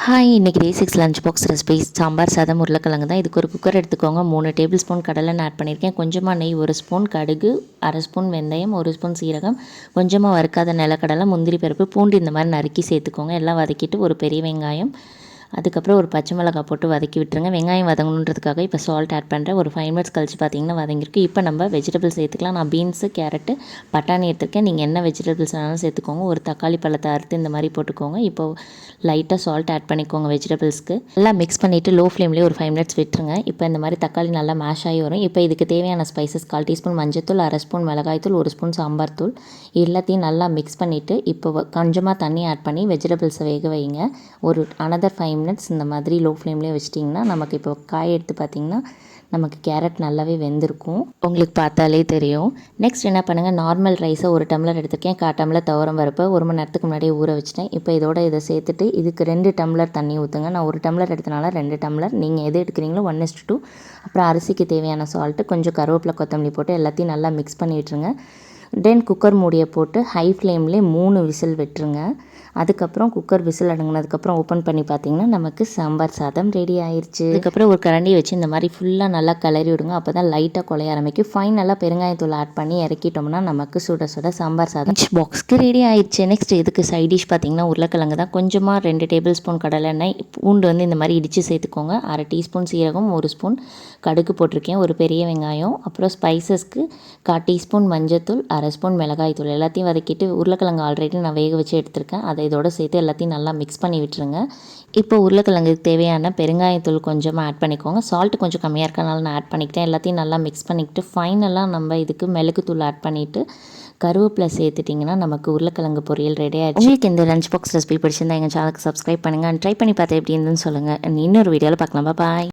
Hi, இன்றைக்கி டே 6 lunch box recipe sambar சாதம் உருளைக்கிழங்கு தான். இதுக்கு ஒரு குக்கர் எடுத்துக்கோங்க. 3 டேபிள் ஸ்பூன் கடலெண்ணெய் ஆட் பண்ணியிருக்கேன். கொஞ்சமாக நெய், 1 ஸ்பூன் கடுகு, அரை ஸ்பூன் வெந்தயம், 1 ஸ்பூன் சீரகம், கொஞ்சமாக வறுக்காத நிலக்கடலை, முந்திரி பருப்பு, பூண்டு இந்த மாதிரி நறுக்கி சேர்த்துக்கோங்க. எல்லாம் வதக்கிட்டு ஒரு பெரிய வெங்காயம், அதுக்கப்புறம் ஒரு பச்சை மிளகாய் போட்டு வதக்கி விட்டுருங்க. வெங்காயம் வதங்கணுன்றதுக்காக இப்போ சால்ட் ஆட் பண்ணுறேன். ஒரு 5 மினிட்ஸ் கழிச்சு பார்த்தீங்கன்னா வதங்கிருக்கு. இப்போ நம்ம வெஜிடபிள்ஸ் சேர்த்துக்கலாம். நான் பீன்ஸு, கேரட்டு, பட்டாணி எடுத்துருக்கேன். நீங்கள் என்ன வெஜிடபிள்ஸ் வேணாலும் சேர்த்துக்கோங்க. ஒரு தக்காளி பழத்தை அறுத்து இந்த மாதிரி போட்டுக்கோங்க. இப்போது லைட்டாக சால்ட் ஆட் பண்ணிக்கோங்க வெஜிடபிள்ஸ்க்கு. நல்லா மிக்ஸ் பண்ணிவிட்டு லோ ஃப்ளேம்லேயே ஒரு 5 மினிட்ஸ் விட்டுருங்க. இப்போ இந்த மாதிரி தக்காளி நல்லா மேஷ் ஆகி வரும். இப்போ இதுக்கு தேவையான ஸ்பைசஸ் 1/4 டீஸ்பூன் மஞ்சத்தூள், அரை ஸ்பூன் மிளகாய்த்தூள், 1 ஸ்பூன் சாம்பார் தூள் எல்லாத்தையும் நல்லா மிக்ஸ் பண்ணிவிட்டு இப்போ கொஞ்சமாக தண்ணி ஆட் பண்ணி வெஜிடபிள்ஸை வேக வைங்க. ஒரு அனதர் 5 மினிட்ஸ் இந்த மாதிரி லோ ஃப்ளேம்லேயே வச்சிட்டிங்கன்னா நமக்கு இப்போ காய் எடுத்து பார்த்திங்கன்னா நமக்கு கேரட் நல்லாவே வெந்திருக்கும். உங்களுக்கு பார்த்தாலே தெரியும். நெக்ஸ்ட் என்ன பண்ணுங்கள், நார்மல் ரைஸை 1 டம்ளர் எடுத்துருக்கேன். 1/4 டம்ளர் துவரம் பருப்பு 1 மணி நேரத்துக்கு முன்னாடியே ஊற வச்சிட்டேன். இப்போ இதை சேர்த்துட்டு இதுக்கு 2 டம்ளர் தண்ணி ஊற்றுங்க. நான் 1 டம்ளர் எடுத்தனால 2 டம்ளர். நீங்கள் எது எடுக்கிறீங்களோ 1:2. அப்புறம் அரிசிக்கு தேவையான சால்ட்டு, கொஞ்சம் கருவேப்பிலை, கொத்தமல்லி போட்டு எல்லாத்தையும் நல்லா மிக்ஸ் பண்ணி விட்டுருங்க. தென் குக்கர் மூடியை போட்டு ஹை ஃப்ளேம்லேயே 3 விசில் விட்டுருங்க. அதுக்கப்புறம் குக்கர் விசில் அடங்கினதுக்கப்புறம் ஓப்பன் பண்ணி பார்த்தீங்கன்னா நமக்கு சாம்பார் சாதம் ரெடி ஆயிடுச்சு. அதுக்கப்புறம் ஒரு கரண்டி வச்சு இந்த மாதிரி ஃபுல்லாக நல்லா கிளறி விடுங்க. அப்போ தான் லைட்டாக குழைய ஆரம்பிக்கும். ஃபைனலாக பெருங்காயத்தூள் ஆட் பண்ணி இறக்கிட்டோம்னா நமக்கு சுட சுட சாம்பார் சாதம் பாக்ஸ்க்கு ரெடி ஆயிடுச்சு. நெக்ஸ்ட் இதுக்கு சைட் டிஷ் பார்த்தீங்கன்னா உருளைக்கிழங்கு தான். கொஞ்சமாக 2 டேபிள் ஸ்பூன் கடலெண்ணெய், பூண்டு இந்த மாதிரி இடித்து சேர்த்துக்கோங்க. அரை டீஸ்பூன் சீரகம், 1 ஸ்பூன் கடுகு போட்டிருக்கேன், ஒரு பெரிய வெங்காயம், அப்புறம் ஸ்பைசஸ்க்கு 1/4 டீஸ்பூன் மஞ்சத்தூள், அரை ஸ்பூன் மிளகாய் தூள் எல்லாத்தையும் வதக்கிட்டு உருளைக்கிழங்கு ஆல்ரெடி நான் வேக வச்சு எடுத்திருக்கேன். அதை இதோட சேர்த்து எல்லாத்தையும் நல்லா மிக்ஸ் பண்ணி விட்டுருங்க. இப்போ உருளைக்கிழங்குக்கு தேவையான பெருங்காயத்தூள் கொஞ்சமாக ஆட் பண்ணிக்கோங்க. சால்ட் கொஞ்சம் கம்மியாக இருக்கனால நான் ஆட் பண்ணிக்கிட்டேன். எல்லாத்தையும் நல்லா மிக்ஸ் பண்ணிக்கிட்டு ஃபைனலாக நம்ம இதுக்கு மிளகுத்தூள் ஆட் பண்ணிவிட்டு கருவேப்பிலை சேர்த்துட்டிங்கன்னா நமக்கு உருளைக்கிழங்கு பொரியல் ரெடி ஆகிடுச்சு. உங்களுக்கு இந்த லஞ்ச் பாக்ஸ் ரெசிபி பிடிச்சிருந்தா எங்கள் சேனலுக்கு சப்ஸ்கிரைப் பண்ணுங்கள். ட்ரை பண்ணி பார்த்து எப்படி இருந்துன்னு சொல்லுங்கள். இன்னொரு வீடியோவில் பார்க்கலாம். பாய்.